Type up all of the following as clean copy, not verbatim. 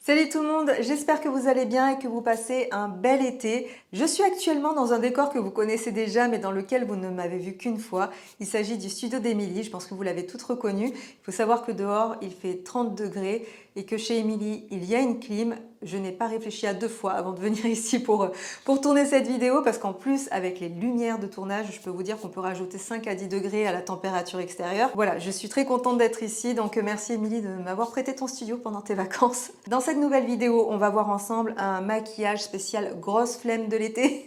Salut tout le monde, j'espère que vous allez bien et que vous passez un bel été. Je suis actuellement dans un décor que vous connaissez déjà mais dans lequel vous ne m'avez vu qu'une fois. Il s'agit du studio d'Emilie, je pense que vous l'avez toutes reconnu. Il faut savoir que dehors il fait 30 degrés et que chez Emilie il y a une clim. Je n'ai pas réfléchi à deux fois avant de venir ici pour tourner cette vidéo parce qu'en plus avec les lumières de tournage, je peux vous dire qu'on peut rajouter 5 à 10 degrés à la température extérieure. Voilà, je suis très contente d'être ici, donc merci Emilie de m'avoir prêté ton studio pendant tes vacances. Dans cette nouvelle vidéo, on va voir ensemble un maquillage spécial grosse flemme de l'été.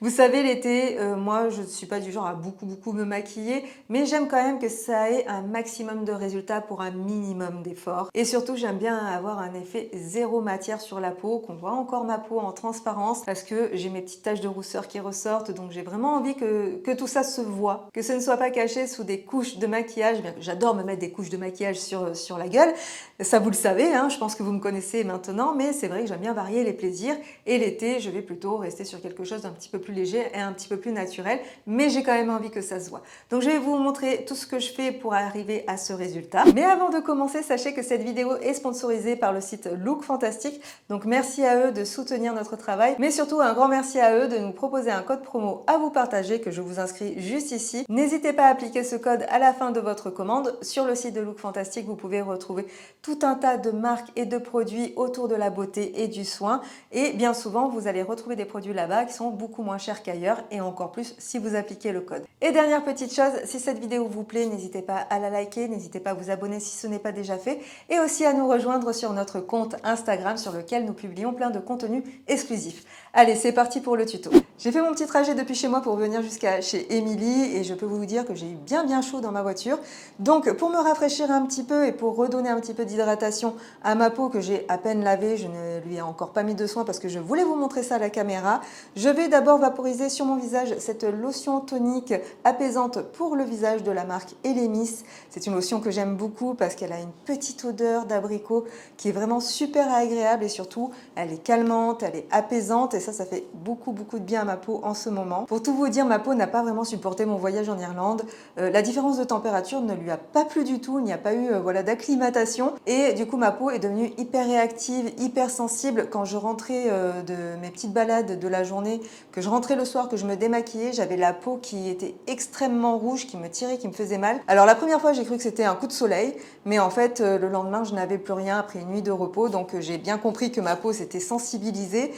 Vous savez, l'été, moi je ne suis pas du genre à beaucoup me maquiller, mais j'aime quand même que ça ait un maximum de résultats pour un minimum d'efforts. Et surtout, j'aime bien avoir un effet zéro matière sur la peau, qu'on voit encore ma peau en transparence, parce que j'ai mes petites taches de rousseur qui ressortent, donc j'ai vraiment envie que tout ça se voit, que ce ne soit pas caché sous des couches de maquillage, bien que j'adore me mettre des couches de maquillage sur la gueule, ça vous le savez, hein, je pense que vous me connaissez maintenant, mais c'est vrai que j'aime bien varier les plaisirs, et l'été, je vais plutôt rester sur quelque chose d'un petit peu plus léger et un petit peu plus naturel, mais j'ai quand même envie que ça se voit. Donc je vais vous montrer tout ce que je fais pour arriver à ce résultat. Mais avant de commencer, sachez que cette vidéo est sponsorisée par le site Look Fantastic, donc merci à eux de soutenir notre travail, mais surtout un grand merci à eux de nous proposer un code promo à vous partager que je vous inscris juste ici. N'hésitez pas à appliquer ce code à la fin de votre commande. Sur le site de Look Fantastic, vous pouvez retrouver tout un tas de marques et de produits autour de la beauté et du soin, et bien souvent vous allez retrouver des produits là-bas qui sont beaucoup moins chers qu'ailleurs, et encore plus si vous appliquez le code. Et dernière petite chose, si cette vidéo vous plaît, n'hésitez pas à la liker, n'hésitez pas à vous abonner si ce n'est pas déjà fait, et aussi à nous rejoindre sur notre compte Instagram sur lequel nous publions plein de contenus exclusifs. Allez, c'est parti pour le tuto. J'ai fait mon petit trajet depuis chez moi pour venir jusqu'à chez Emilie, et je peux vous dire que j'ai eu bien chaud dans ma voiture. Donc pour me rafraîchir un petit peu et pour redonner un petit peu d'hydratation à ma peau que j'ai à peine lavée, je ne lui ai encore pas mis de soin parce que je voulais vous montrer ça à la caméra, je vais d'abord vaporiser sur mon visage cette lotion tonique apaisante pour le visage de la marque Elemis. C'est une lotion que j'aime beaucoup parce qu'elle a une petite odeur d'abricot qui est vraiment super agréable, et surtout elle est calmante, elle est apaisante, et ça fait beaucoup de bien à ma peau en ce moment. Pour tout vous dire, ma peau n'a pas vraiment supporté mon voyage en Irlande. La différence de température ne lui a pas plu du tout, il n'y a pas eu voilà, d'acclimatation, et du coup ma peau est devenue hyper réactive, hyper sensible. Quand je rentrais de mes petites balades de la journée, que je rentrais le soir, que je me démaquillais, j'avais la peau qui était extrêmement rouge, qui me tirait, qui me faisait mal. Alors la première fois j'ai cru que c'était un coup de soleil, mais en fait le lendemain je n'avais plus rien après une nuit de repos, donc j'ai bien compris que ma peau s'était sensibilisée.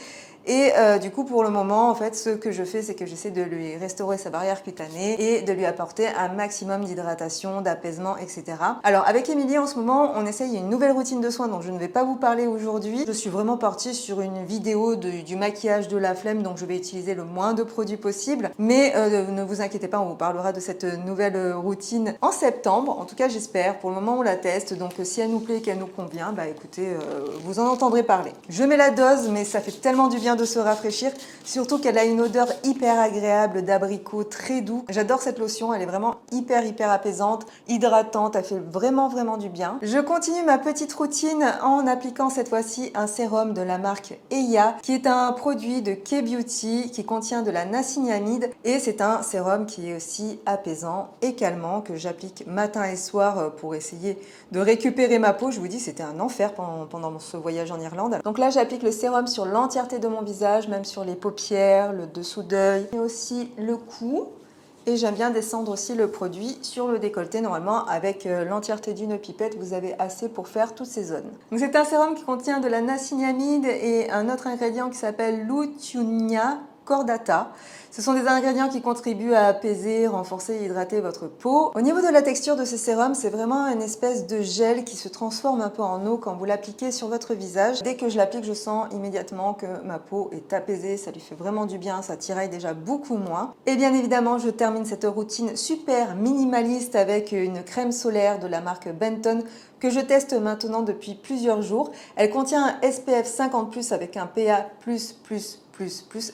Et du coup, pour le moment, en fait, ce que je fais, c'est que j'essaie de lui restaurer sa barrière cutanée et de lui apporter un maximum d'hydratation, d'apaisement, etc. Alors, avec Emilie, en ce moment, on essaye une nouvelle routine de soins dont je ne vais pas vous parler aujourd'hui. Je suis vraiment partie sur une vidéo du maquillage de la flemme, donc je vais utiliser le moins de produits possible. Mais ne vous inquiétez pas, on vous parlera de cette nouvelle routine en septembre. En tout cas, j'espère. Pour le moment, on la teste. Donc, si elle nous plaît et qu'elle nous convient, bah écoutez, vous en entendrez parler. Je mets la dose, mais ça fait tellement du bien de se rafraîchir, surtout qu'elle a une odeur hyper agréable d'abricot, très doux. J'adore cette lotion, elle est vraiment hyper apaisante, hydratante, elle fait vraiment du bien. Je continue ma petite routine en appliquant cette fois-ci un sérum de la marque Eya, qui est un produit de K-Beauty qui contient de la niacinamide, et c'est un sérum qui est aussi apaisant et calmant, que j'applique matin et soir pour essayer de récupérer ma peau. Je vous dis, c'était un enfer pendant ce voyage en Irlande. Donc là, j'applique le sérum sur l'entièreté de mon visage, même sur les paupières, le dessous d'œil, et aussi le cou. Et j'aime bien descendre aussi le produit sur le décolleté. Normalement, avec l'entièreté d'une pipette, vous avez assez pour faire toutes ces zones. Donc c'est un sérum qui contient de la niacinamide et un autre ingrédient qui s'appelle Luteonia cordata. Ce sont des ingrédients qui contribuent à apaiser, renforcer et hydrater votre peau. Au niveau de la texture de ce sérum, c'est vraiment une espèce de gel qui se transforme un peu en eau quand vous l'appliquez sur votre visage. Dès que je l'applique, je sens immédiatement que ma peau est apaisée, ça lui fait vraiment du bien, ça tiraille déjà beaucoup moins. Et bien évidemment, je termine cette routine super minimaliste avec une crème solaire de la marque Benton que je teste maintenant depuis plusieurs jours. Elle contient un SPF 50+, avec un PA+++++.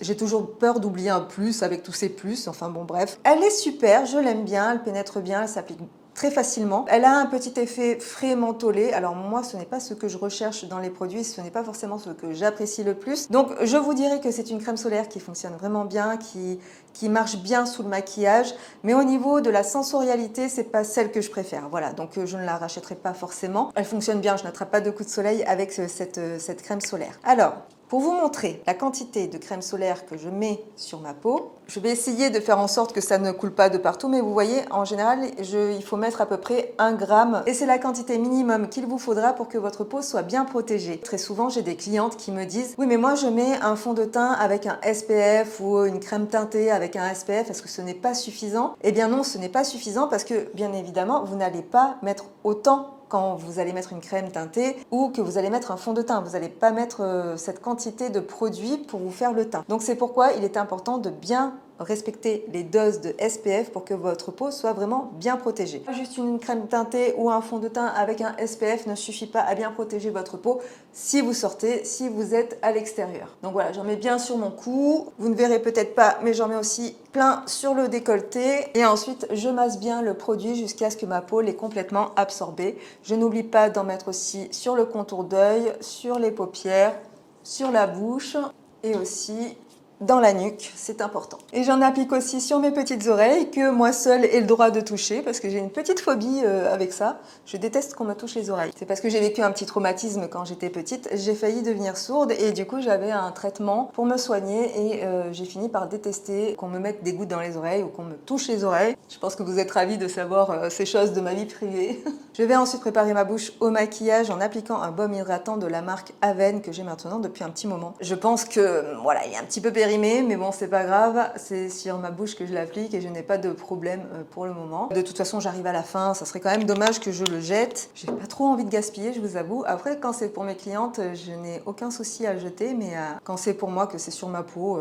J'ai toujours peur d'oublier un plus avec tous ces plus, enfin bon bref. Elle est super, je l'aime bien, elle pénètre bien, elle s'applique très facilement. Elle a un petit effet frais mentholé. Alors moi, ce n'est pas ce que je recherche dans les produits, ce n'est pas forcément ce que j'apprécie le plus. Donc je vous dirais que c'est une crème solaire qui fonctionne vraiment bien, qui marche bien sous le maquillage, mais au niveau de la sensorialité, c'est pas celle que je préfère. Voilà, donc je ne la rachèterai pas forcément. Elle fonctionne bien, je n'attrape pas de coups de soleil avec cette crème solaire. Alors, pour vous montrer la quantité de crème solaire que je mets sur ma peau, je vais essayer de faire en sorte que ça ne coule pas de partout, mais vous voyez, en général, il faut mettre à peu près 1 gramme et c'est la quantité minimum qu'il vous faudra pour que votre peau soit bien protégée. Très souvent, j'ai des clientes qui me disent « Oui, mais moi, je mets un fond de teint avec un SPF ou une crème teintée avec un SPF, est-ce que ce n'est pas suffisant ?» Eh bien non, ce n'est pas suffisant parce que, bien évidemment, vous n'allez pas mettre autant quand vous allez mettre une crème teintée ou que vous allez mettre un fond de teint. Vous n'allez pas mettre cette quantité de produit pour vous faire le teint. Donc c'est pourquoi il est important de bien respecter les doses de SPF pour que votre peau soit vraiment bien protégée. Juste une crème teintée ou un fond de teint avec un SPF ne suffit pas à bien protéger votre peau si vous sortez, si vous êtes à l'extérieur. Donc voilà, j'en mets bien sur mon cou. Vous ne verrez peut-être pas, mais j'en mets aussi plein sur le décolleté. Et ensuite, je masse bien le produit jusqu'à ce que ma peau l'ait complètement absorbé. Je n'oublie pas d'en mettre aussi sur le contour d'œil, sur les paupières, sur la bouche et aussi dans la nuque, c'est important. Et j'en applique aussi sur mes petites oreilles que moi seule ai le droit de toucher parce que j'ai une petite phobie avec ça. Je déteste qu'on me touche les oreilles. C'est parce que j'ai vécu un petit traumatisme quand j'étais petite. J'ai failli devenir sourde et du coup j'avais un traitement pour me soigner et j'ai fini par détester qu'on me mette des gouttes dans les oreilles ou qu'on me touche les oreilles. Je pense que vous êtes ravis de savoir ces choses de ma vie privée. Je vais ensuite préparer ma bouche au maquillage en appliquant un baume hydratant de la marque Aven que j'ai maintenant depuis un petit moment. Je pense que voilà, il est un petit peu périmé, mais bon, c'est pas grave. C'est sur ma bouche que je l'applique et je n'ai pas de problème pour le moment. De toute façon, j'arrive à la fin. Ça serait quand même dommage que je le jette. J'ai pas trop envie de gaspiller, je vous avoue. Après, quand c'est pour mes clientes, je n'ai aucun souci à le jeter, mais quand c'est pour moi, que c'est sur ma peau,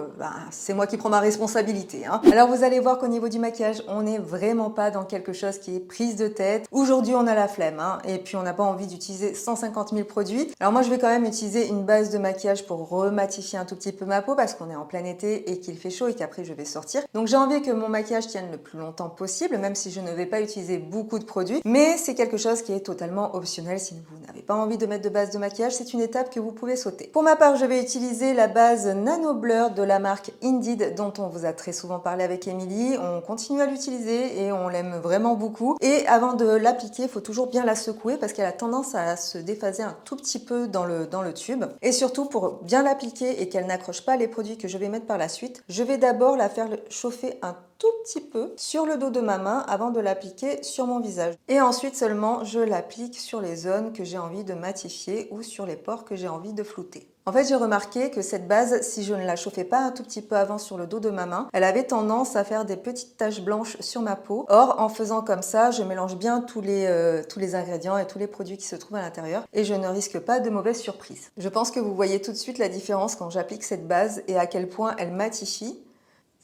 c'est moi qui prends ma responsabilité. Hein. Alors, vous allez voir qu'au niveau du maquillage, on n'est vraiment pas dans quelque chose qui est prise de tête. Aujourd'hui, on a la flemme, hein, et puis on n'a pas envie d'utiliser 150 000 produits. Alors moi, je vais quand même utiliser une base de maquillage pour rematifier un tout petit peu ma peau parce qu'on est en plein été et qu'il fait chaud et qu'après je vais sortir. Donc j'ai envie que mon maquillage tienne le plus longtemps possible, même si je ne vais pas utiliser beaucoup de produits. Mais c'est quelque chose qui est totalement optionnel. Si vous n'avez pas envie de mettre de base de maquillage, c'est une étape que vous pouvez sauter. Pour ma part, je vais utiliser la base Nano Blur de la marque Indeed, dont on vous a très souvent parlé avec Émilie. On continue à l'utiliser et on l'aime vraiment beaucoup. Et avant de l'appliquer, il faut toujours bien la secouer parce qu'elle a tendance à se déphaser un tout petit peu dans le tube. Et surtout, pour bien l'appliquer et qu'elle n'accroche pas les produits que je vais mettre par la suite, je vais d'abord la faire chauffer un tout petit peu sur le dos de ma main avant de l'appliquer sur mon visage. Et ensuite seulement, je l'applique sur les zones que j'ai envie de matifier ou sur les pores que j'ai envie de flouter. En fait, j'ai remarqué que cette base, si je ne la chauffais pas un tout petit peu avant sur le dos de ma main, elle avait tendance à faire des petites taches blanches sur ma peau. Or, en faisant comme ça, je mélange bien tous les ingrédients et tous les produits qui se trouvent à l'intérieur et je ne risque pas de mauvaises surprises. Je pense que vous voyez tout de suite la différence quand j'applique cette base et à quel point elle matifie.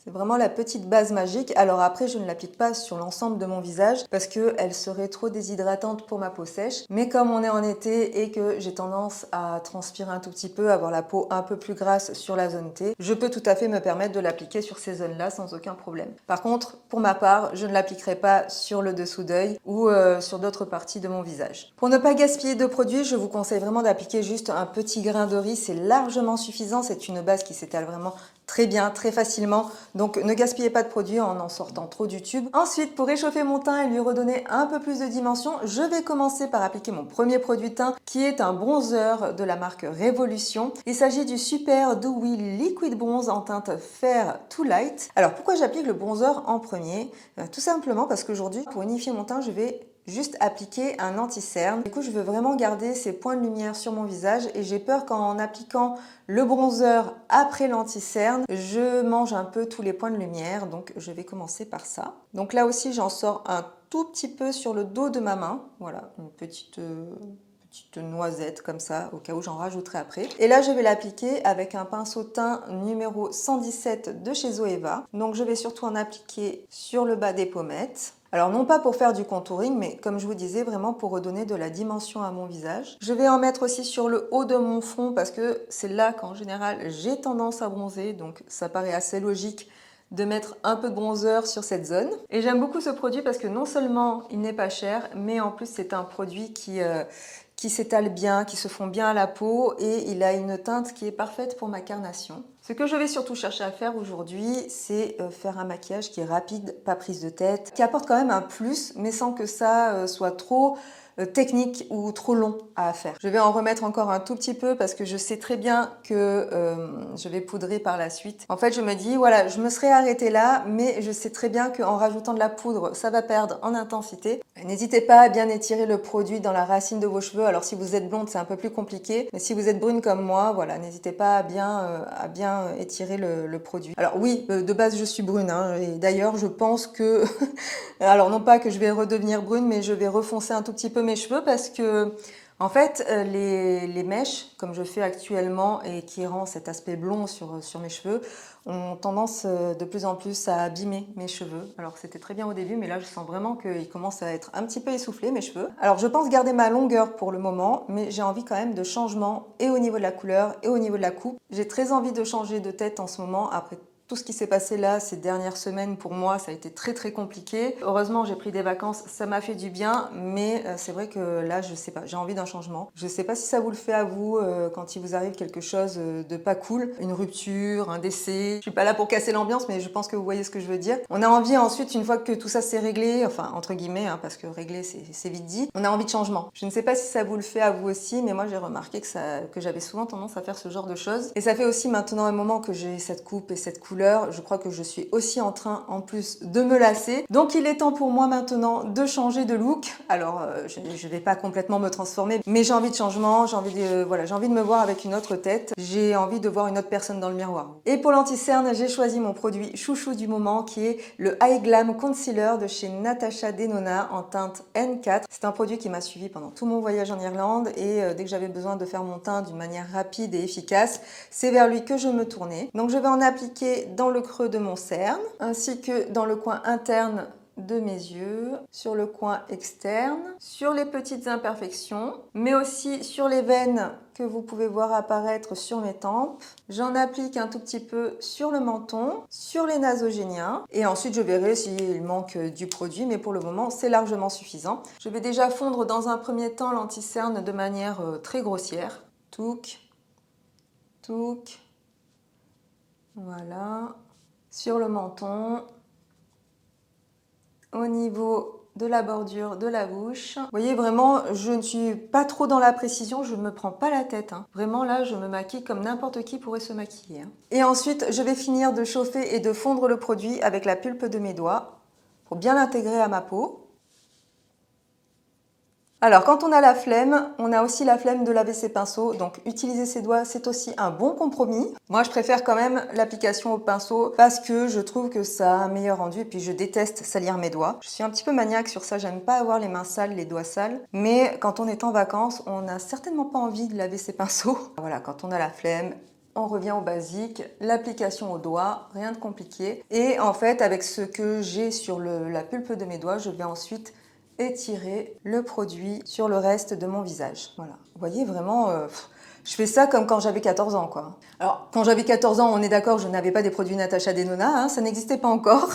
C'est vraiment la petite base magique. Alors après, je ne l'applique pas sur l'ensemble de mon visage parce qu'elle serait trop déshydratante pour ma peau sèche. Mais comme on est en été et que j'ai tendance à transpirer un tout petit peu, avoir la peau un peu plus grasse sur la zone T, je peux tout à fait me permettre de l'appliquer sur ces zones-là sans aucun problème. Par contre, pour ma part, je ne l'appliquerai pas sur le dessous d'œil ou sur d'autres parties de mon visage. Pour ne pas gaspiller de produits, je vous conseille vraiment d'appliquer juste un petit grain de riz. C'est largement suffisant. C'est une base qui s'étale vraiment très bien, très facilement. Donc ne gaspillez pas de produits en sortant trop du tube. Ensuite, pour réchauffer mon teint et lui redonner un peu plus de dimension, je vais commencer par appliquer mon premier produit teint qui est un bronzer de la marque Révolution. Il s'agit du Super Dewy Liquid Bronze en teinte Fair to Light. Alors pourquoi j'applique le bronzer en premier? Tout simplement parce qu'aujourd'hui, pour unifier mon teint, je vais juste appliquer un anti-cerne. Du coup, je veux vraiment garder ces points de lumière sur mon visage et j'ai peur qu'en appliquant le bronzer après l'anti-cerne, je mange un peu tous les points de lumière. Donc, je vais commencer par ça. Donc là aussi, j'en sors un tout petit peu sur le dos de ma main. Voilà, une petite noisette comme ça, au cas où j'en rajouterai après. Et là, je vais l'appliquer avec un pinceau teint numéro 117 de chez Zoeva. Donc, je vais surtout en appliquer sur le bas des pommettes. Alors non pas pour faire du contouring, mais comme je vous disais, vraiment pour redonner de la dimension à mon visage. Je vais en mettre aussi sur le haut de mon front parce que c'est là qu'en général j'ai tendance à bronzer, donc ça paraît assez logique de mettre un peu de bronzer sur cette zone. Et j'aime beaucoup ce produit parce que non seulement il n'est pas cher, mais en plus c'est un produit qui s'étale bien, qui se fond bien à la peau et il a une teinte qui est parfaite pour ma carnation. Ce que je vais surtout chercher à faire aujourd'hui, c'est faire un maquillage qui est rapide, pas prise de tête, qui apporte quand même un plus, mais sans que ça soit trop technique ou trop long à faire. Je vais en remettre encore un tout petit peu parce que je sais très bien que je vais poudrer par la suite. En fait, je me dis, voilà, je me serais arrêtée là, mais je sais très bien qu'en rajoutant de la poudre, ça va perdre en intensité. N'hésitez pas à bien étirer le produit dans la racine de vos cheveux. Alors, si vous êtes blonde, c'est un peu plus compliqué, mais si vous êtes brune comme moi, voilà, n'hésitez pas à bien étirer le produit. Alors oui, de base, je suis brune, hein, et d'ailleurs, je pense que... Alors, non pas que je vais redevenir brune, mais je vais refoncer un tout petit peu mes cheveux parce que en fait les mèches comme je fais actuellement et qui rend cet aspect blond sur mes cheveux ont tendance de plus en plus à abîmer mes cheveux. Alors c'était très bien au début mais là je sens vraiment qu'ils commencent à être un petit peu essoufflés mes cheveux. Alors je pense garder ma longueur pour le moment mais j'ai envie quand même de changement et au niveau de la couleur et au niveau de la coupe. J'ai très envie de changer de tête en ce moment après tout ce qui s'est passé là ces dernières semaines pour moi ça a été très compliqué. Heureusement j'ai pris des vacances, ça m'a fait du bien mais c'est vrai que là je sais pas, j'ai envie d'un changement. Je sais pas si ça vous le fait à vous quand il vous arrive quelque chose de pas cool, une rupture, un décès. Je suis pas là pour casser l'ambiance mais je pense que vous voyez ce que je veux dire. On a envie ensuite une fois que tout ça s'est réglé, enfin entre guillemets hein, parce que régler c'est vite dit, on a envie de changement. Je ne sais pas si ça vous le fait à vous aussi mais moi j'ai remarqué que j'avais souvent tendance à faire ce genre de choses et ça fait aussi maintenant un moment que j'ai cette coupe et cette couleur. Je crois que je suis aussi en train en plus de me lasser. Donc il est temps pour moi maintenant de changer de look. Alors je ne vais pas complètement me transformer, mais j'ai envie de changement, j'ai envie de me voir avec une autre tête. J'ai envie de voir une autre personne dans le miroir. Et pour l'anti-cerne, j'ai choisi mon produit chouchou du moment qui est le High Glam Concealer de chez Natasha Denona en teinte N4. C'est un produit qui m'a suivi pendant tout mon voyage en Irlande et dès que j'avais besoin de faire mon teint d'une manière rapide et efficace, c'est vers lui que je me tournais. Donc je vais en appliquer dans le creux de mon cerne, ainsi que dans le coin interne de mes yeux, sur le coin externe, sur les petites imperfections, mais aussi sur les veines que vous pouvez voir apparaître sur mes tempes. J'en applique un tout petit peu sur le menton, sur les nasogéniens, et ensuite je verrai s'il manque du produit, mais pour le moment c'est largement suffisant. Je vais déjà fondre dans un premier temps l'anti-cerne de manière très grossière. Touc, touc. Voilà, sur le menton, au niveau de la bordure de la bouche. Vous voyez, vraiment, je ne suis pas trop dans la précision, je ne me prends pas la tête. Hein. Vraiment, là, je me maquille comme n'importe qui pourrait se maquiller. Hein. Et ensuite, je vais finir de chauffer et de fondre le produit avec la pulpe de mes doigts pour bien l'intégrer à ma peau. Alors, quand on a la flemme, on a aussi la flemme de laver ses pinceaux. Donc, utiliser ses doigts, c'est aussi un bon compromis. Moi, je préfère quand même l'application au pinceau parce que je trouve que ça a un meilleur rendu. Et puis, je déteste salir mes doigts. Je suis un petit peu maniaque sur ça. J'aime pas avoir les mains sales, les doigts sales. Mais quand on est en vacances, on n'a certainement pas envie de laver ses pinceaux. Voilà, quand on a la flemme, on revient au basique, l'application au doigt, rien de compliqué. Et en fait, avec ce que j'ai sur la pulpe de mes doigts, je vais ensuite étirer le produit sur le reste de mon visage. Voilà, vous voyez vraiment, je fais ça comme quand j'avais 14 ans quoi. Alors quand j'avais 14 ans, on est d'accord, je n'avais pas des produits Natasha Denona, hein, ça n'existait pas encore.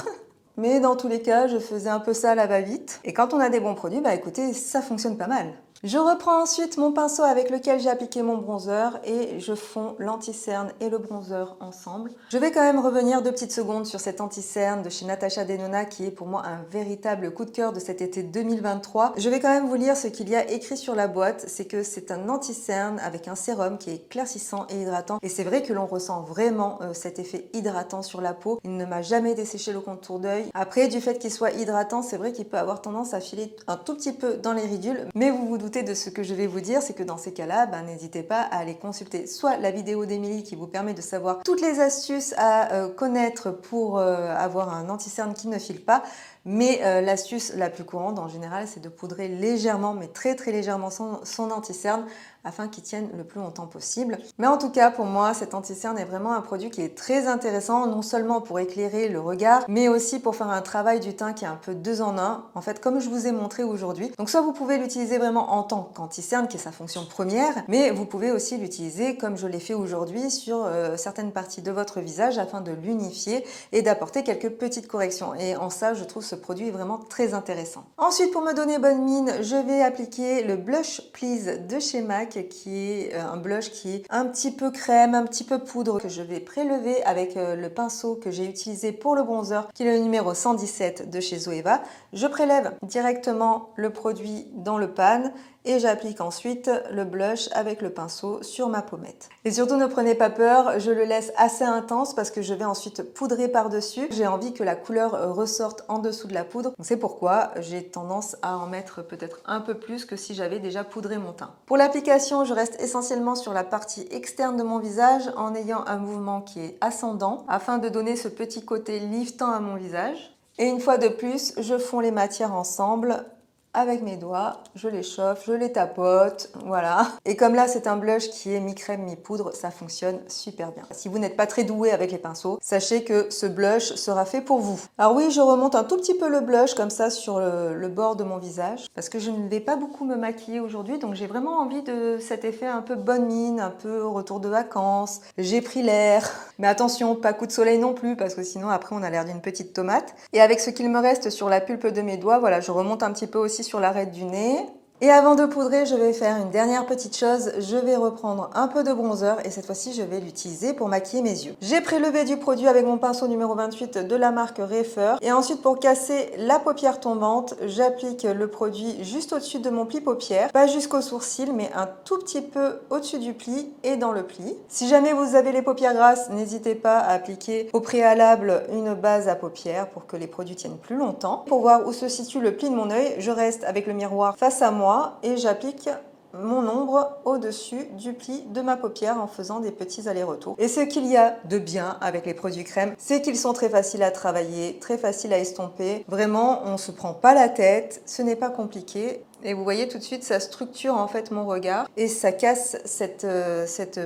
Mais dans tous les cas, je faisais un peu ça à la va-vite. Et quand on a des bons produits, bah écoutez, ça fonctionne pas mal. Je reprends ensuite mon pinceau avec lequel j'ai appliqué mon bronzer et je fonds l'anti-cerne et le bronzer ensemble. Je vais quand même revenir 2 petites secondes sur cet anti-cerne de chez Natasha Denona qui est pour moi un véritable coup de cœur de cet été 2023. Je vais quand même vous lire ce qu'il y a écrit sur la boîte, c'est que c'est un anti-cerne avec un sérum qui est éclaircissant et hydratant. Et c'est vrai que l'on ressent vraiment cet effet hydratant sur la peau. Il ne m'a jamais desséché le contour d'œil. Après, du fait qu'il soit hydratant, c'est vrai qu'il peut avoir tendance à filer un tout petit peu dans les ridules, mais vous vous doutez de ce que je vais vous dire, c'est que dans ces cas-là, n'hésitez pas à aller consulter soit la vidéo d'Emilie qui vous permet de savoir toutes les astuces à connaître pour avoir un anti-cerne qui ne file pas, Mais l'astuce la plus courante en général, c'est de poudrer légèrement, mais très très légèrement son anti-cerne afin qu'il tienne le plus longtemps possible. Mais en tout cas, pour moi, cet anti-cerne est vraiment un produit qui est très intéressant, non seulement pour éclairer le regard, mais aussi pour faire un travail du teint qui est un peu 2 en 1, en fait, comme je vous ai montré aujourd'hui. Donc soit vous pouvez l'utiliser vraiment en tant qu'anti-cerne, qui est sa fonction première, mais vous pouvez aussi l'utiliser comme je l'ai fait aujourd'hui sur certaines parties de votre visage afin de l'unifier et d'apporter quelques petites corrections. Et en ça, je trouve ce produit vraiment très intéressant. Ensuite, pour me donner bonne mine, je vais appliquer le Blush Please de chez MAC, qui est un blush qui est un petit peu crème, un petit peu poudre, que je vais prélever avec le pinceau que j'ai utilisé pour le bronzer, qui est le numéro 117 de chez Zoeva. Je prélève directement le produit dans le pan et j'applique ensuite le blush avec le pinceau sur ma pommette. Et surtout ne prenez pas peur, je le laisse assez intense parce que je vais ensuite poudrer par-dessus. J'ai envie que la couleur ressorte en dessous de la poudre. C'est pourquoi j'ai tendance à en mettre peut-être un peu plus que si j'avais déjà poudré mon teint. Pour l'application, je reste essentiellement sur la partie externe de mon visage en ayant un mouvement qui est ascendant afin de donner ce petit côté liftant à mon visage. Et une fois de plus, je fonds les matières ensemble avec mes doigts, je les chauffe, je les tapote, voilà. Et comme là, c'est un blush qui est mi-crème, mi-poudre, ça fonctionne super bien. Si vous n'êtes pas très doué avec les pinceaux, sachez que ce blush sera fait pour vous. Alors oui, je remonte un tout petit peu le blush comme ça sur le bord de mon visage parce que je ne vais pas beaucoup me maquiller aujourd'hui, donc j'ai vraiment envie de cet effet un peu bonne mine, un peu retour de vacances. J'ai pris l'air, mais attention, pas coup de soleil non plus parce que sinon après on a l'air d'une petite tomate. Et avec ce qu'il me reste sur la pulpe de mes doigts, voilà, je remonte un petit peu aussi sur l'arête du nez. Et avant de poudrer, je vais faire une dernière petite chose. Je vais reprendre un peu de bronzer et cette fois-ci, je vais l'utiliser pour maquiller mes yeux. J'ai prélevé du produit avec mon pinceau numéro 28 de la marque Refer. Et ensuite, pour casser la paupière tombante, j'applique le produit juste au-dessus de mon pli paupière. Pas jusqu'au sourcil, mais un tout petit peu au-dessus du pli et dans le pli. Si jamais vous avez les paupières grasses, n'hésitez pas à appliquer au préalable une base à paupières pour que les produits tiennent plus longtemps. Pour voir où se situe le pli de mon œil, je reste avec le miroir face à moi et j'applique mon ombre au-dessus du pli de ma paupière en faisant des petits allers-retours. Et ce qu'il y a de bien avec les produits crème, c'est qu'ils sont très faciles à travailler, très faciles à estomper. Vraiment, on ne se prend pas la tête, ce n'est pas compliqué. Et vous voyez tout de suite, ça structure en fait mon regard et ça casse cette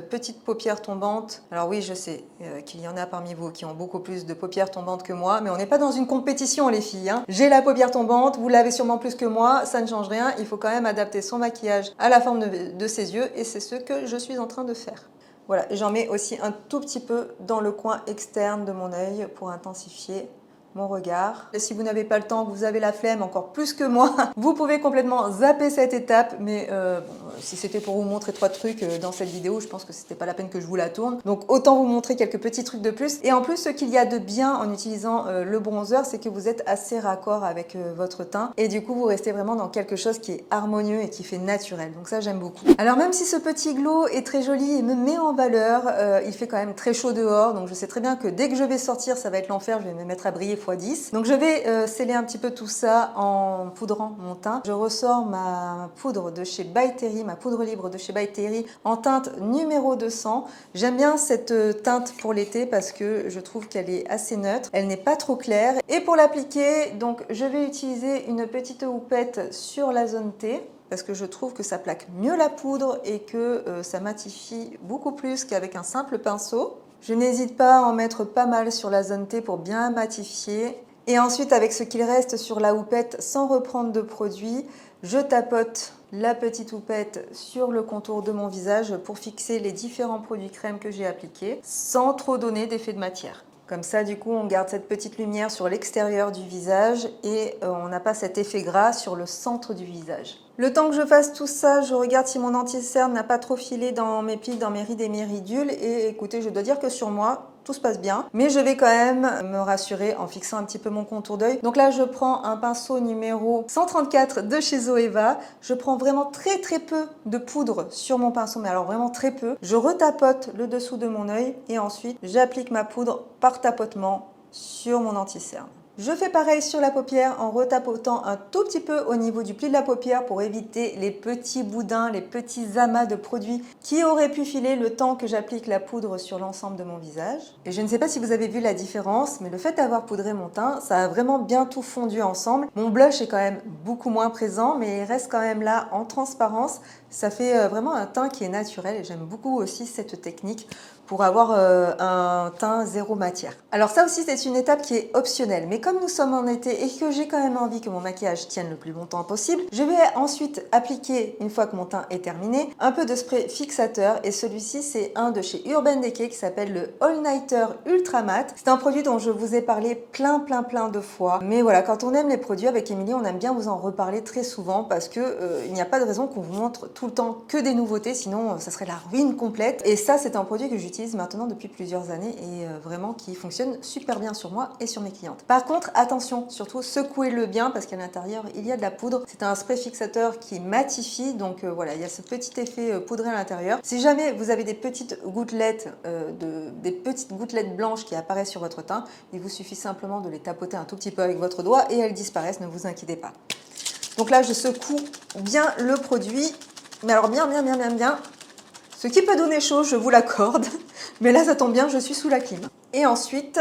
petite paupière tombante. Alors oui, je sais qu'il y en a parmi vous qui ont beaucoup plus de paupières tombantes que moi, mais on n'est pas dans une compétition les filles, hein. J'ai la paupière tombante, vous l'avez sûrement plus que moi, ça ne change rien. Il faut quand même adapter son maquillage à la forme de ses yeux et c'est ce que je suis en train de faire. Voilà, j'en mets aussi un tout petit peu dans le coin externe de mon œil pour intensifier mon regard. Et si vous n'avez pas le temps, vous avez la flemme encore plus que moi, vous pouvez complètement zapper cette étape, mais si c'était pour vous montrer 3 trucs dans cette vidéo, je pense que c'était pas la peine que je vous la tourne. Donc autant vous montrer quelques petits trucs de plus. Et en plus, ce qu'il y a de bien en utilisant le bronzer, c'est que vous êtes assez raccord avec votre teint et du coup, vous restez vraiment dans quelque chose qui est harmonieux et qui fait naturel. Donc ça, j'aime beaucoup. Alors même si ce petit glow est très joli et me met en valeur, il fait quand même très chaud dehors, donc je sais très bien que dès que je vais sortir, ça va être l'enfer, je vais me mettre à briller x 10. Donc je vais sceller un petit peu tout ça en poudrant mon teint. Je ressors ma poudre de chez By Terry, ma poudre libre de chez By Terry en teinte numéro 200. J'aime bien cette teinte pour l'été parce que je trouve qu'elle est assez neutre. Elle n'est pas trop claire. Et pour l'appliquer, donc je vais utiliser une petite houppette sur la zone T parce que je trouve que ça plaque mieux la poudre et que ça matifie beaucoup plus qu'avec un simple pinceau. Je n'hésite pas à en mettre pas mal sur la zone T pour bien matifier. Et ensuite, avec ce qu'il reste sur la houppette, sans reprendre de produit, je tapote la petite houppette sur le contour de mon visage pour fixer les différents produits crème que j'ai appliqués, sans trop donner d'effet de matière. Comme ça, du coup, on garde cette petite lumière sur l'extérieur du visage et on n'a pas cet effet gras sur le centre du visage. Le temps que je fasse tout ça, je regarde si mon anti-cerne n'a pas trop filé dans mes pics, dans mes rides et mes ridules. Et écoutez, je dois dire que sur moi, tout se passe bien. Mais je vais quand même me rassurer en fixant un petit peu mon contour d'œil. Donc là, je prends un pinceau numéro 134 de chez Zoeva. Je prends vraiment très peu de poudre sur mon pinceau, mais alors vraiment très peu. Je retapote le dessous de mon œil et ensuite, j'applique ma poudre par tapotement sur mon anti-cerne. Je fais pareil sur la paupière en retapotant un tout petit peu au niveau du pli de la paupière pour éviter les petits boudins, les petits amas de produits qui auraient pu filer le temps que j'applique la poudre sur l'ensemble de mon visage. Et je ne sais pas si vous avez vu la différence, mais le fait d'avoir poudré mon teint, ça a vraiment bien tout fondu ensemble. Mon blush est quand même beaucoup moins présent, mais il reste quand même là en transparence. Ça fait vraiment un teint qui est naturel et j'aime beaucoup aussi cette technique pour avoir un teint zéro matière. Alors ça aussi c'est une étape qui est optionnelle, mais comme nous sommes en été et que j'ai quand même envie que mon maquillage tienne le plus longtemps possible, je vais ensuite appliquer, une fois que mon teint est terminé, un peu de spray fixateur et celui-ci c'est un de chez Urban Decay qui s'appelle le All Nighter Ultra Matte. C'est un produit dont je vous ai parlé plein de fois, mais voilà, quand on aime les produits avec Émilie, on aime bien vous en reparler très souvent parce que il n'y a pas de raison qu'on vous montre tout le temps que des nouveautés, sinon ça serait la ruine complète. Et ça c'est un produit que j'utilise maintenant depuis plusieurs années et vraiment qui fonctionne super bien sur moi et sur mes clientes. Par contre, attention, surtout secouez-le bien parce qu'à l'intérieur il y a de la poudre. C'est un spray fixateur qui matifie, donc voilà, il y a ce petit effet poudré à l'intérieur. Si jamais vous avez des petites gouttelettes, blanches qui apparaissent sur votre teint, il vous suffit simplement de les tapoter un tout petit peu avec votre doigt et elles disparaissent, ne vous inquiétez pas. Donc là, je secoue bien le produit, mais alors bien. Ce qui peut donner chaud, je vous l'accorde, mais là ça tombe bien, je suis sous la clim. Et ensuite,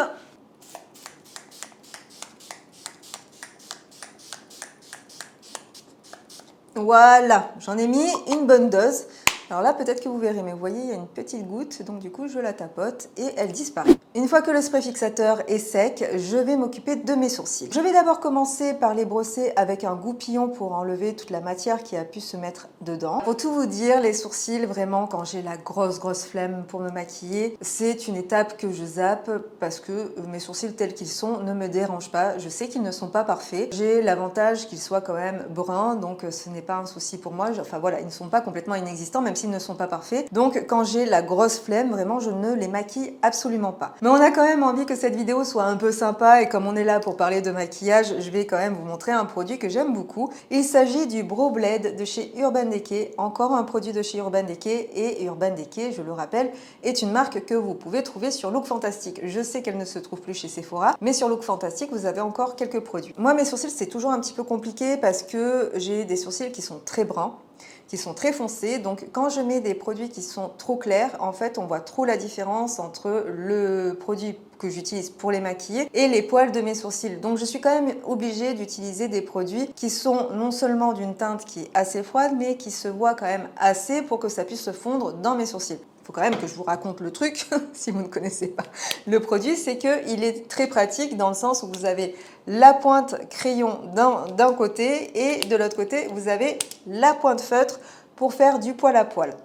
voilà, j'en ai mis une bonne dose. Alors là, peut-être que vous verrez, mais vous voyez, il y a une petite goutte, donc du coup, je la tapote et elle disparaît. Une fois que le spray fixateur est sec, je vais m'occuper de mes sourcils. Je vais d'abord commencer par les brosser avec un goupillon pour enlever toute la matière qui a pu se mettre dedans. Pour tout vous dire, les sourcils, vraiment, quand j'ai la grosse flemme pour me maquiller, c'est une étape que je zappe parce que mes sourcils tels qu'ils sont ne me dérangent pas. Je sais qu'ils ne sont pas parfaits. J'ai l'avantage qu'ils soient quand même bruns, donc ce n'est pas un souci pour moi. Enfin voilà, ils ne sont pas complètement inexistants, même s'ils ne sont pas parfaits. Donc quand j'ai la grosse flemme, vraiment, je ne les maquille absolument pas. Mais on a quand même envie que cette vidéo soit un peu sympa et comme on est là pour parler de maquillage, je vais quand même vous montrer un produit que j'aime beaucoup. Il s'agit du Brow Blade de chez Urban Decay, encore un produit de chez Urban Decay et Urban Decay, je le rappelle, est une marque que vous pouvez trouver sur Look Fantastic. Je sais qu'elle ne se trouve plus chez Sephora, mais sur Look Fantastic, vous avez encore quelques produits. Moi, mes sourcils, c'est toujours un petit peu compliqué parce que j'ai des sourcils qui sont très bruns, qui sont très foncés. Donc quand je mets des produits qui sont trop clairs, en fait on voit trop la différence entre le produit que j'utilise pour les maquiller et les poils de mes sourcils. Donc je suis quand même obligée d'utiliser des produits qui sont non seulement d'une teinte qui est assez froide, mais qui se voit quand même assez pour que ça puisse se fondre dans mes sourcils. Il faut quand même que je vous raconte le truc, si vous ne connaissez pas le produit, c'est qu'il est très pratique dans le sens où vous avez la pointe crayon d'un côté et de l'autre côté, vous avez la pointe feutre pour faire du poil à poil.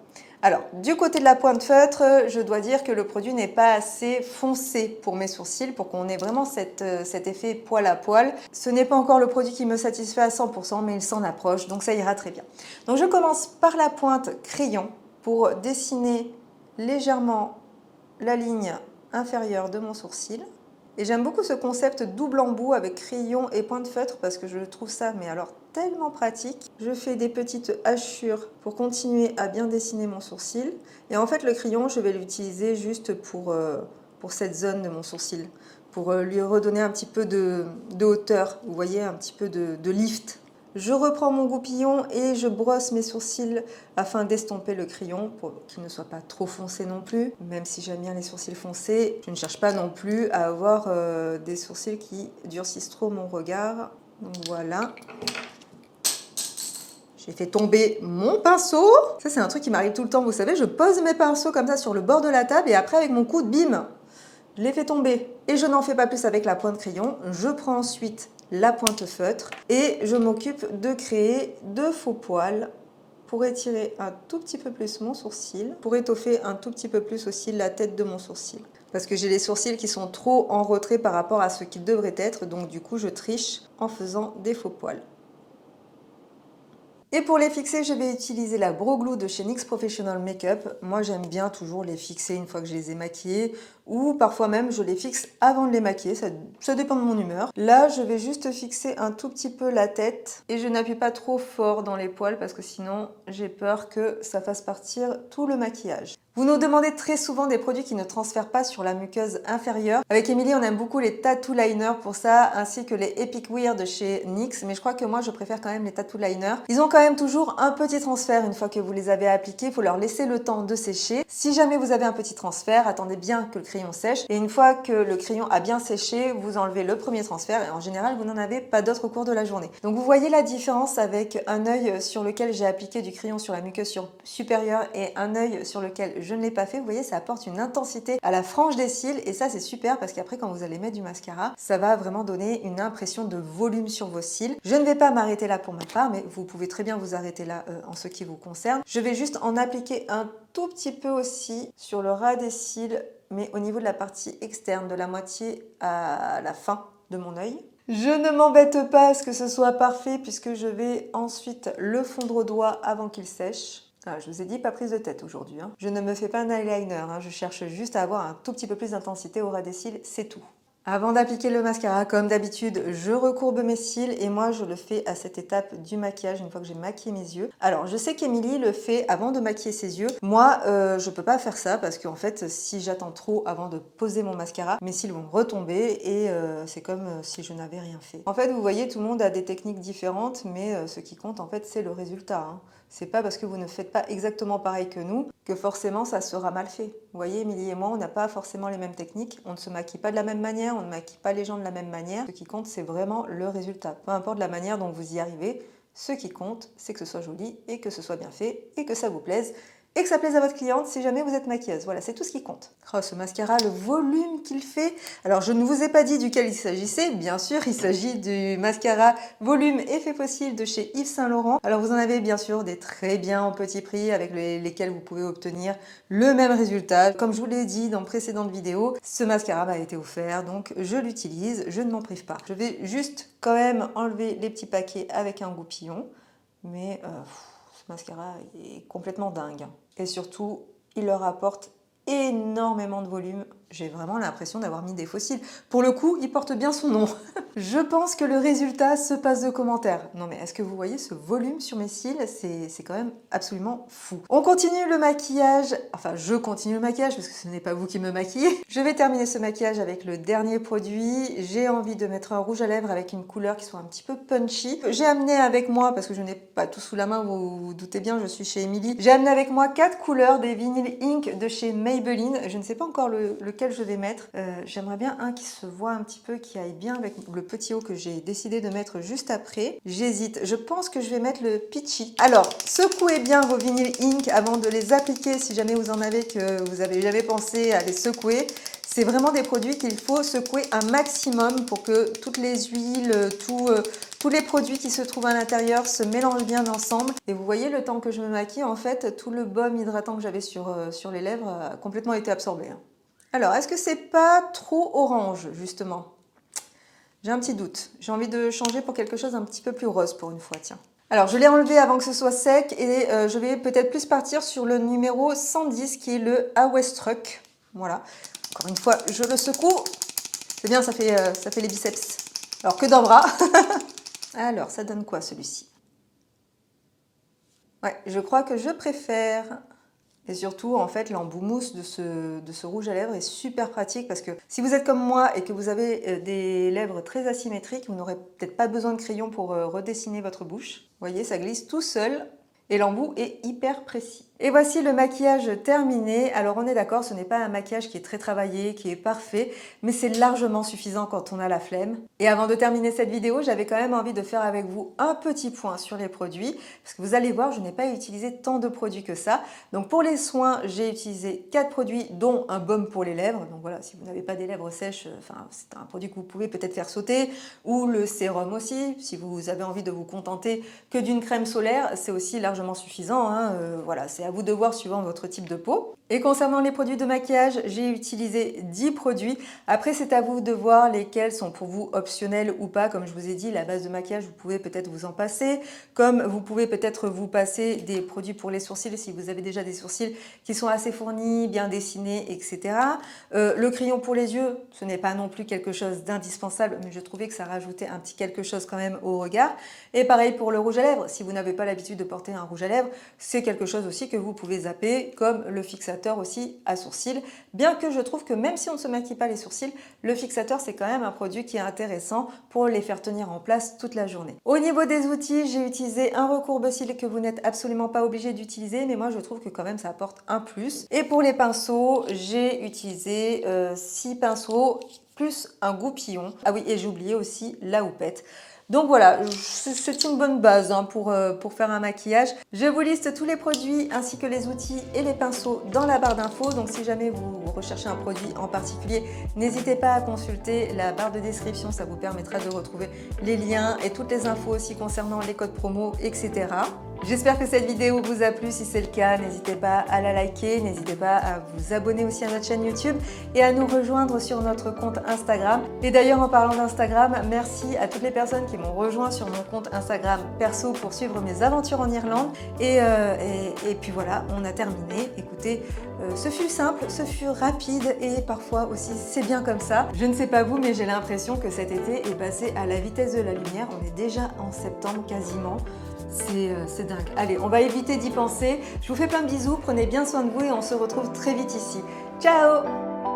Alors, du côté de la pointe feutre, je dois dire que le produit n'est pas assez foncé pour mes sourcils, pour qu'on ait vraiment cet effet poil à poil. Ce n'est pas encore le produit qui me satisfait à 100%, mais il s'en approche, donc ça ira très bien. Donc je commence par la pointe crayon pour dessiner légèrement la ligne inférieure de mon sourcil. Et j'aime beaucoup ce concept double embout avec crayon et pointe feutre parce que je trouve ça, mais alors tellement pratique. Je fais des petites hachures pour continuer à bien dessiner mon sourcil. Et en fait, le crayon, je vais l'utiliser juste pour cette zone de mon sourcil, pour lui redonner un petit peu de hauteur, vous voyez, un petit peu de lift. Je reprends mon goupillon et je brosse mes sourcils afin d'estomper le crayon pour qu'il ne soit pas trop foncé non plus. Même si j'aime bien les sourcils foncés, je ne cherche pas non plus à avoir des sourcils qui durcissent trop mon regard. Donc voilà. J'ai fait tomber mon pinceau. Ça, c'est un truc qui m'arrive tout le temps, vous savez. Je pose mes pinceaux comme ça sur le bord de la table et après, avec mon coude, bim, je les fais tomber. Et je n'en fais pas plus avec la pointe crayon. Je prends ensuite la pointe feutre et je m'occupe de créer deux faux poils pour étirer un tout petit peu plus mon sourcil, pour étoffer un tout petit peu plus aussi la tête de mon sourcil. Parce que j'ai les sourcils qui sont trop en retrait par rapport à ce qu'ils devraient être, donc du coup je triche en faisant des faux poils. Et pour les fixer, je vais utiliser la Brow Glue de chez NYX Professional Makeup. Moi, j'aime bien toujours les fixer une fois que je les ai maquillés. ou parfois même je les fixe avant de les maquiller, ça dépend de mon humeur. Là, je vais juste fixer un tout petit peu la tête et je n'appuie pas trop fort dans les poils parce que sinon j'ai peur que ça fasse partir tout le maquillage. Vous nous demandez très souvent des produits qui ne transfèrent pas sur la muqueuse inférieure. Avec Émilie, on aime beaucoup les tattoo liners pour ça, ainsi que les Epic Wear de chez NYX, mais je crois que moi je préfère quand même les tattoo liners. Ils ont quand même toujours un petit transfert une fois que vous les avez appliqués, il faut leur laisser le temps de sécher. Si jamais vous avez un petit transfert, attendez bien que le crayon sèche, et une fois que le crayon a bien séché, vous enlevez le premier transfert, et en général vous n'en avez pas d'autres au cours de la journée. Donc vous voyez la différence avec un œil sur lequel j'ai appliqué du crayon sur la muqueuse supérieure et un œil sur lequel je ne l'ai pas fait. Vous voyez, ça apporte une intensité à la frange des cils et ça c'est super parce qu'après quand vous allez mettre du mascara, ça va vraiment donner une impression de volume sur vos cils. Je ne vais pas m'arrêter là pour ma part, mais vous pouvez très bien vous arrêter là en ce qui vous concerne. Je vais juste en appliquer un tout petit peu aussi sur le ras des cils, mais au niveau de la partie externe, de la moitié à la fin de mon œil. Je ne m'embête pas à ce que ce soit parfait puisque je vais ensuite le fondre au doigt avant qu'il sèche. Ah, je vous ai dit, pas prise de tête aujourd'hui. Je ne me fais pas un eyeliner, je cherche juste à avoir un tout petit peu plus d'intensité au ras des cils, c'est tout. Avant d'appliquer le mascara, comme d'habitude, je recourbe mes cils et moi je le fais à cette étape du maquillage une fois que j'ai maquillé mes yeux. Alors je sais qu'Émilie le fait avant de maquiller ses yeux. Moi je peux pas faire ça parce qu'en fait si j'attends trop avant de poser mon mascara, mes cils vont retomber et c'est comme si je n'avais rien fait. En fait vous voyez, tout le monde a des techniques différentes, mais ce qui compte en fait c'est le résultat. C'est pas parce que vous ne faites pas exactement pareil que nous que forcément ça sera mal fait. Vous voyez, Émilie et moi, on n'a pas forcément les mêmes techniques, on ne se maquille pas de la même manière, on ne maquille pas les gens de la même manière. Ce qui compte, c'est vraiment le résultat. Peu importe la manière dont vous y arrivez, ce qui compte, c'est que ce soit joli et que ce soit bien fait et que ça vous plaise. Et que ça plaise à votre cliente si jamais vous êtes maquilleuse. Voilà, c'est tout ce qui compte. Oh, ce mascara, le volume qu'il fait. Alors, je ne vous ai pas dit duquel il s'agissait. Bien sûr, il s'agit du mascara Volume Effet Fossile de chez Yves Saint Laurent. Alors, vous en avez bien sûr des très bien en petit prix avec lesquels vous pouvez obtenir le même résultat. Comme je vous l'ai dit dans précédentes vidéos, ce mascara m'a été offert, donc je l'utilise, je ne m'en prive pas. Je vais juste quand même enlever les petits paquets avec un goupillon. Mais ce mascara est complètement dingue. Et surtout, il leur apporte énormément de volume. J'ai vraiment l'impression d'avoir mis des fossiles. Pour le coup, il porte bien son nom. Je pense que le résultat se passe de commentaires. Non mais est-ce que vous voyez ce volume sur mes cils? C'est quand même absolument fou. On continue le maquillage. Enfin, je continue le maquillage parce que ce n'est pas vous qui me maquillez. Je vais terminer ce maquillage avec le dernier produit. J'ai envie de mettre un rouge à lèvres avec une couleur qui soit un petit peu punchy. J'ai amené avec moi, parce que je n'ai pas tout sous la main, vous vous doutez bien, je suis chez Émilie. J'ai amené avec moi 4 couleurs des Vinyl Ink de chez Maybelline. Je ne sais pas encore lequel je vais mettre. J'aimerais bien un qui se voit un petit peu, qui aille bien avec le petit haut que j'ai décidé de mettre juste après. J'hésite. Je pense que je vais mettre le Peachy. Alors, secouez bien vos Vinyl Ink avant de les appliquer si jamais vous en avez que vous avez jamais pensé à les secouer. C'est vraiment des produits qu'il faut secouer un maximum pour que toutes les huiles, tous les produits qui se trouvent à l'intérieur se mélangent bien ensemble. Et vous voyez, le temps que je me maquille, en fait, tout le baume hydratant que j'avais sur les lèvres a complètement été absorbé. Alors, est-ce que c'est pas trop orange, justement? J'ai un petit doute. J'ai envie de changer pour quelque chose un petit peu plus rose pour une fois, tiens. Alors, je l'ai enlevé avant que ce soit sec et je vais peut-être plus partir sur le numéro 110 qui est le Awestruck. Voilà. Encore une fois, je le secoue. C'est bien, ça fait les biceps. Alors que d'un bras. Alors, ça donne quoi celui-ci? Ouais, je crois que je préfère. Et surtout, en fait, l'embout mousse de ce rouge à lèvres est super pratique parce que si vous êtes comme moi et que vous avez des lèvres très asymétriques, vous n'aurez peut-être pas besoin de crayon pour redessiner votre bouche. Vous voyez, ça glisse tout seul et l'embout est hyper précis. Et voici le maquillage terminé. Alors on est d'accord, ce n'est pas un maquillage qui est très travaillé, qui est parfait, mais c'est largement suffisant quand on a la flemme. Et avant de terminer cette vidéo, j'avais quand même envie de faire avec vous un petit point sur les produits, parce que vous allez voir, je n'ai pas utilisé tant de produits que ça. Donc pour les soins, j'ai utilisé 4 produits, dont un baume pour les lèvres. Donc voilà, si vous n'avez pas des lèvres sèches, c'est un produit que vous pouvez peut-être faire sauter, ou le sérum aussi. Si vous avez envie de vous contenter que d'une crème solaire, c'est aussi largement suffisant. Voilà, c'est à vous de voir suivant votre type de peau. Et concernant les produits de maquillage, j'ai utilisé 10 produits. Après, c'est à vous de voir lesquels sont pour vous optionnels ou pas. Comme je vous ai dit, la base de maquillage, vous pouvez peut-être vous en passer. Comme vous pouvez peut-être vous passer des produits pour les sourcils si vous avez déjà des sourcils qui sont assez fournis, bien dessinés, etc. Le crayon pour les yeux, ce n'est pas non plus quelque chose d'indispensable, mais je trouvais que ça rajoutait un petit quelque chose quand même au regard. Et pareil pour le rouge à lèvres. Si vous n'avez pas l'habitude de porter un rouge à lèvres, c'est quelque chose aussi que vous pouvez zapper, comme le fixateur aussi à sourcils, bien que je trouve que même si on ne se maquille pas les sourcils, le fixateur c'est quand même un produit qui est intéressant pour les faire tenir en place toute la journée. Au niveau des outils, j'ai utilisé un recourbe-cils que vous n'êtes absolument pas obligé d'utiliser, mais moi je trouve que quand même ça apporte un plus. Et pour les pinceaux, j'ai utilisé 6 pinceaux plus un goupillon. Ah oui, et j'ai oublié aussi la houppette. Donc voilà, c'est une bonne base pour faire un maquillage. Je vous liste tous les produits ainsi que les outils et les pinceaux dans la barre d'infos. Donc si jamais vous recherchez un produit en particulier, n'hésitez pas à consulter la barre de description. Ça vous permettra de retrouver les liens et toutes les infos aussi concernant les codes promo, etc. J'espère que cette vidéo vous a plu. Si c'est le cas, n'hésitez pas à la liker, n'hésitez pas à vous abonner aussi à notre chaîne YouTube et à nous rejoindre sur notre compte Instagram. Et d'ailleurs, en parlant d'Instagram, merci à toutes les personnes qui m'ont rejoint sur mon compte Instagram perso pour suivre mes aventures en Irlande. Et puis voilà, on a terminé. Écoutez, ce fut simple, ce fut rapide et parfois aussi c'est bien comme ça. Je ne sais pas vous, mais j'ai l'impression que cet été est passé à la vitesse de la lumière. On est déjà en septembre quasiment. C'est dingue. Allez, on va éviter d'y penser. Je vous fais plein de bisous, prenez bien soin de vous et on se retrouve très vite ici. Ciao!